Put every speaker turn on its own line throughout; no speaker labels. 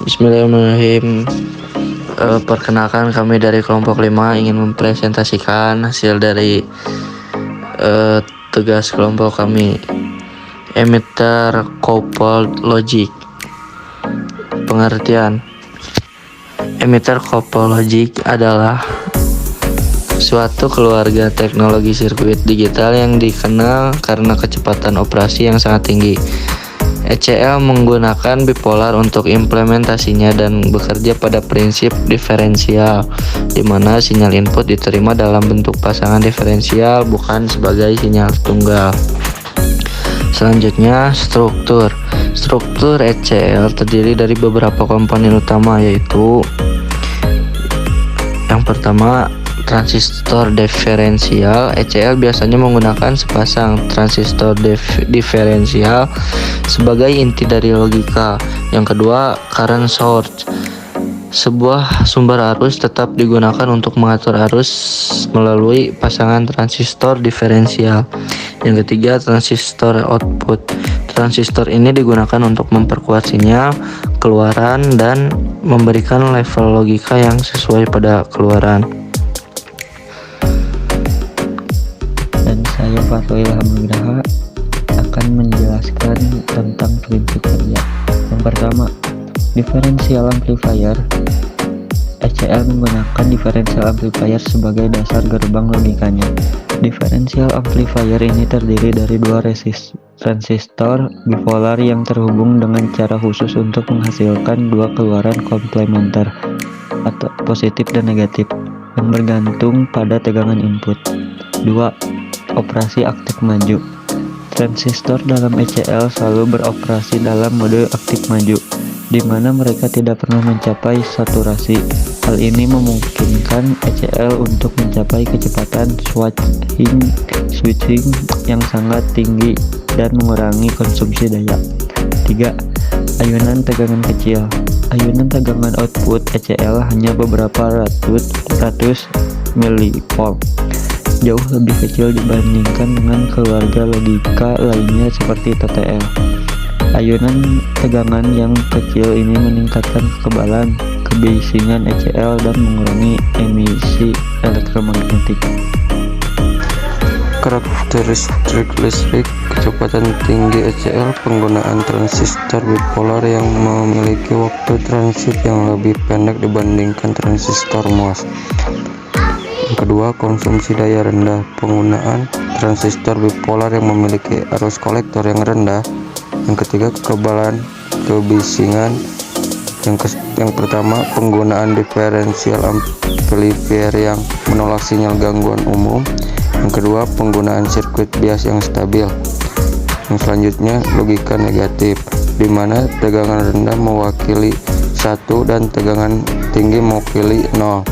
Bismillahirrahmanirrahim. Perkenalkan, kami dari kelompok 5 ingin mempresentasikan hasil dari tugas kelompok kami, emitter coupled logic. Pengertian: emitter coupled logic adalah suatu keluarga teknologi sirkuit digital yang dikenal karena kecepatan operasi yang sangat tinggi. ECL menggunakan bipolar untuk implementasinya dan bekerja pada prinsip diferensial, di mana sinyal input diterima dalam bentuk pasangan diferensial, bukan sebagai sinyal tunggal. Selanjutnya, struktur. Struktur ECL terdiri dari beberapa komponen utama, yaitu yang pertama, transistor diferensial. ECL biasanya menggunakan sepasang transistor diferensial sebagai inti dari logika. Yang kedua, current source. Sebuah sumber arus tetap digunakan untuk mengatur arus melalui pasangan transistor diferensial. Yang ketiga, transistor output. Transistor ini digunakan untuk memperkuat sinyal keluaran dan memberikan level logika yang sesuai pada keluaran.
Dan saya Fatul Ilham Nugraha akan menjelaskan tentang prinsip kerja. Yang pertama, differential amplifier. ECL menggunakan differential amplifier sebagai dasar gerbang logikanya. Differential amplifier ini terdiri dari dua transistor bipolar yang terhubung dengan cara khusus untuk menghasilkan dua keluaran komplementer atau positif dan negatif yang bergantung pada tegangan input. 2. Operasi aktif maju. Transistor dalam ECL selalu beroperasi dalam mode aktif maju, di mana mereka tidak pernah mencapai saturasi. Hal ini memungkinkan ECL untuk mencapai kecepatan switching yang sangat tinggi dan mengurangi konsumsi daya. 3. Ayunan tegangan kecil. Ayunan tegangan output ECL hanya beberapa ratus milivolt, jauh lebih kecil dibandingkan dengan keluarga logika lainnya seperti TTL. Ayunan tegangan yang kecil ini meningkatkan kekebalan, kebisingan ECL dan mengurangi emisi elektromagnetik.
Karakteristik listrik kecepatan tinggi ECL: penggunaan transistor bipolar yang memiliki waktu transit yang lebih pendek dibandingkan transistor MOS. Yang kedua, konsumsi daya rendah. Penggunaan transistor bipolar yang memiliki arus kolektor yang rendah. Yang ketiga, kekebalan kebisingan. Yang pertama, penggunaan diferensial amplifier yang menolak sinyal gangguan umum. Yang kedua, penggunaan sirkuit bias yang stabil. Yang selanjutnya, logika negatif, di mana tegangan rendah mewakili 1 dan tegangan tinggi mewakili 0.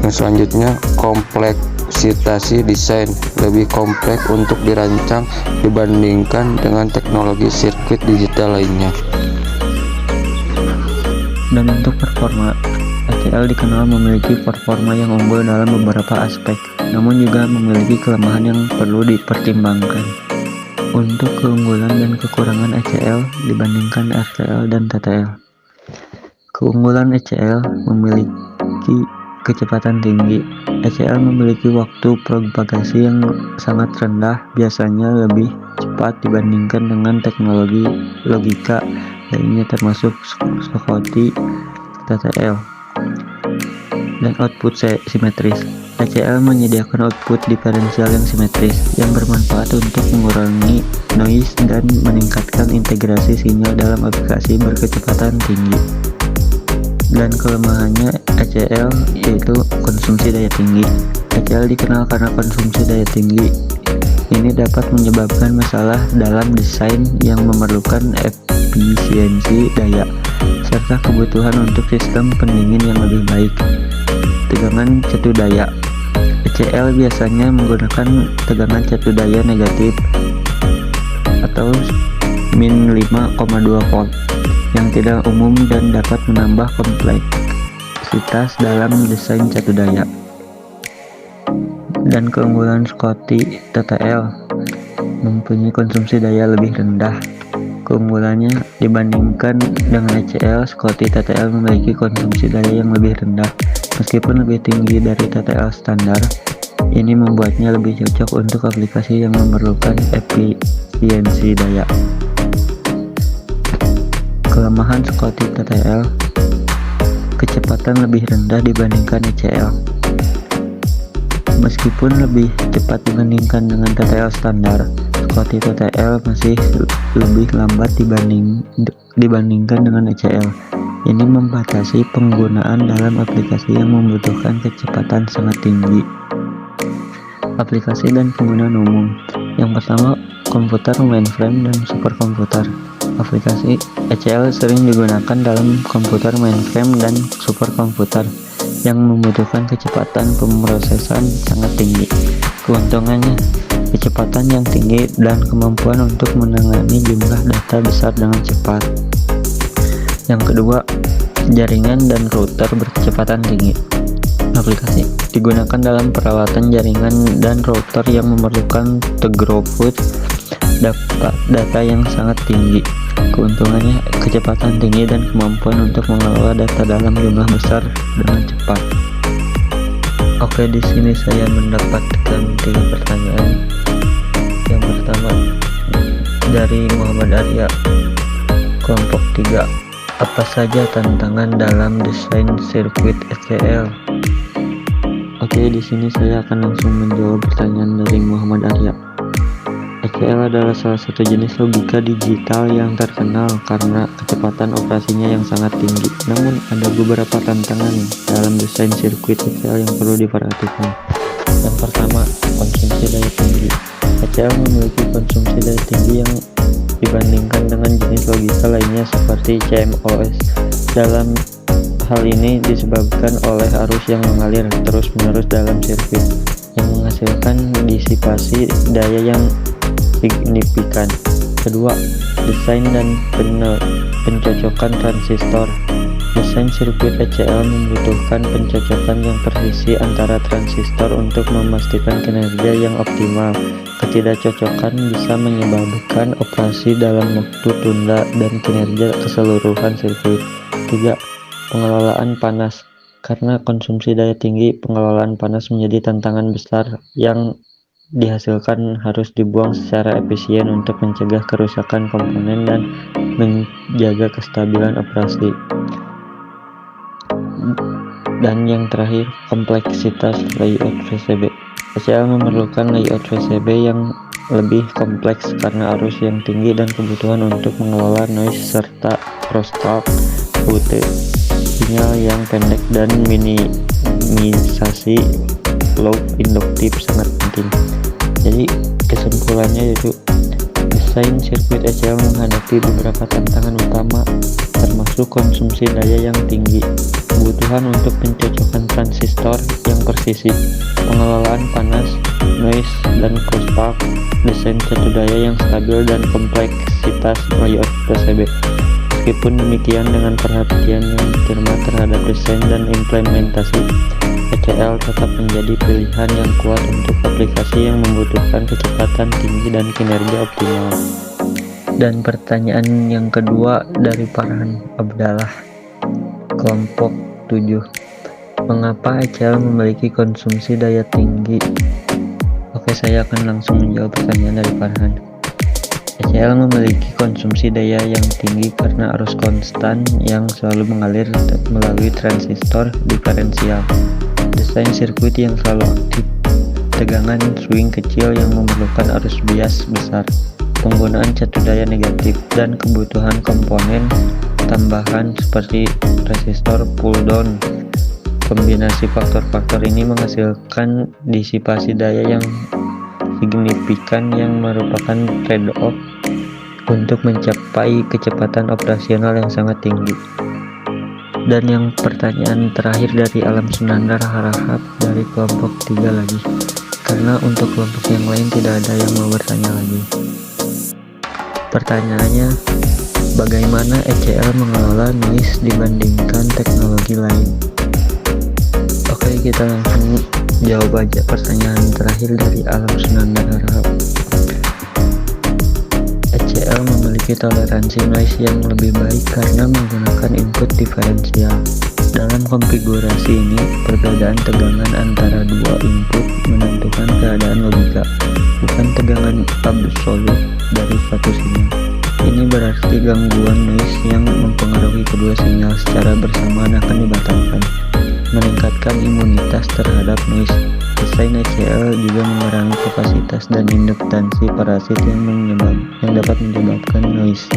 Yang selanjutnya, kompleksitas desain, lebih kompleks untuk dirancang dibandingkan dengan teknologi sirkuit digital lainnya.
Dan untuk performa, ECL dikenal memiliki performa yang unggul dalam beberapa aspek, namun juga memiliki kelemahan yang perlu dipertimbangkan. Untuk keunggulan dan kekurangan ECL dibandingkan RTL dan TTL. Keunggulan ECL: memiliki kecepatan tinggi. ECL memiliki waktu propagasi yang sangat rendah, biasanya lebih cepat dibandingkan dengan teknologi logika lainnya termasuk Schottky, TTL. Dan output simetris. ECL menyediakan output diferensial yang simetris, yang bermanfaat untuk mengurangi noise dan meningkatkan integrasi sinyal dalam aplikasi berkecepatan tinggi. Dan kelemahannya ECL yaitu konsumsi daya tinggi. ECL dikenal karena konsumsi daya tinggi. Ini dapat menyebabkan masalah dalam desain yang memerlukan efisiensi daya, serta kebutuhan untuk sistem pendingin yang lebih baik. Tegangan cetu daya. ECL biasanya menggunakan tegangan cetu daya negatif atau min 5,2 volt yang tidak umum dan dapat menambah kompleksitas dalam desain cetu daya. Dan keunggulan Schottky, TTL, mempunyai konsumsi daya lebih rendah. Keunggulannya dibandingkan dengan ECL, Scotty TTL memiliki konsumsi daya yang lebih rendah. Meskipun lebih tinggi dari TTL standar, ini membuatnya lebih cocok untuk aplikasi yang memerlukan efisiensi daya. Kelemahan Scotty TTL: kecepatan lebih rendah dibandingkan ECL. Meskipun lebih cepat dibandingkan dengan TTL standar, Scotty TTL masih lebih lambat dibandingkan dengan ECL. Ini membatasi penggunaan dalam aplikasi yang membutuhkan kecepatan sangat tinggi. Aplikasi dan penggunaan umum. Yang pertama, komputer mainframe dan superkomputer. Aplikasi ECL sering digunakan dalam komputer mainframe dan superkomputer yang membutuhkan kecepatan pemrosesan sangat tinggi. Keuntungannya, kecepatan yang tinggi dan kemampuan untuk menangani jumlah data besar dengan cepat. Yang kedua, jaringan dan router berkecepatan tinggi. Aplikasi digunakan dalam perawatan jaringan dan router yang memerlukan throughput data yang sangat tinggi. Keuntungannya, kecepatan tinggi dan kemampuan untuk mengelola data dalam jumlah besar dengan cepat. Oke, di sini saya mendapatkan 3 pertanyaan. Yang pertama dari Muhammad Arya, kelompok 3. Apa saja tantangan dalam desain sirkuit ECL? Oke, di sini saya akan langsung menjawab pertanyaan dari Muhammad Arya. ECL adalah salah satu jenis logika digital yang terkenal karena kecepatan operasinya yang sangat tinggi. Namun, ada beberapa tantangan dalam desain sirkuit ECL yang perlu diperhatikan. Yang pertama, konsumsi daya tinggi. ECL memiliki konsumsi daya tinggi yang dibandingkan dengan jenis logika lainnya seperti CMOS. Dalam hal ini disebabkan oleh arus yang mengalir terus-menerus dalam sirkuit yang menghasilkan disipasi daya yang signifikan. Kedua, desain dan pencocokan transistor. Desain sirkuit ECL membutuhkan pencocokan yang presisi antara transistor untuk memastikan kinerja yang optimal. Ketidakcocokan bisa menyebabkan operasi dalam waktu tunda dan kinerja keseluruhan sirkuit. 3. Pengelolaan panas. Karena konsumsi daya tinggi, pengelolaan panas menjadi tantangan besar yang dihasilkan harus dibuang secara efisien untuk mencegah kerusakan komponen dan menjaga kestabilan operasi. Dan yang terakhir, kompleksitas layout PCB. ECL memerlukan layout PCB yang lebih kompleks karena arus yang tinggi dan kebutuhan untuk mengelola noise serta crosstalk UT, sinyal yang pendek dan minimisasi loop induktif sangat penting. Jadi kesimpulannya yaitu desain sirkuit ECL menghadapi beberapa tantangan utama, termasuk konsumsi daya yang tinggi, kebutuhan untuk pencocokan transistor yang presisi, pengelolaan panas, noise, dan crosstalk, desain satu daya yang stabil, dan kompleksitas layout PCB. Meskipun demikian, dengan perhatian yang cermat terhadap desain dan implementasi, ECL tetap menjadi pilihan yang kuat untuk aplikasi yang membutuhkan kecepatan tinggi dan kinerja optimal. Dan pertanyaan yang kedua dari Farhan Abdallah, kelompok 7. Mengapa ECL memiliki konsumsi daya tinggi? Oke, saya akan langsung menjawab pertanyaan dari Farhan. ECL memiliki konsumsi daya yang tinggi karena arus konstan yang selalu mengalir melalui transistor diferensial. Desain sirkuit yang selalu aktif, tegangan swing kecil yang memerlukan arus bias besar, penggunaan catu daya negatif, dan kebutuhan komponen tambahan seperti resistor pull down. Kombinasi faktor-faktor ini menghasilkan disipasi daya yang signifikan yang merupakan trade-off untuk mencapai kecepatan operasional yang sangat tinggi. Dan yang pertanyaan terakhir dari Alam Sunandar Harahap dari kelompok 3 lagi, karena untuk kelompok yang lain tidak ada yang mau bertanya lagi. Pertanyaannya, bagaimana ECL mengelola noise dibandingkan teknologi lain? Oke, kita langsung jawab aja pertanyaan terakhir dari Alam Sunandar Harahap. ECL HCL memiliki toleransi noise yang lebih baik karena menggunakan input diferensial. Dalam konfigurasi ini, perbedaan tegangan antara dua input menentukan keadaan logika, bukan tegangan absolut dari suatu sinyal. Ini berarti gangguan noise yang mempengaruhi kedua sinyal secara bersamaan akan dibatalkan, meningkatkan imunitas terhadap noise. Desain HCL juga mengurangi kapasitas dan induktansi parasit yang dapat menyebabkan noise.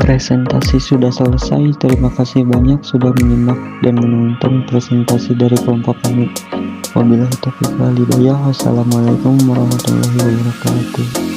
Presentasi sudah selesai. Terima kasih banyak sudah menyimak dan menonton presentasi dari kelompok kami. Wabillahi taufiq wal hidayah. Wassalamualaikum warahmatullahi wabarakatuh.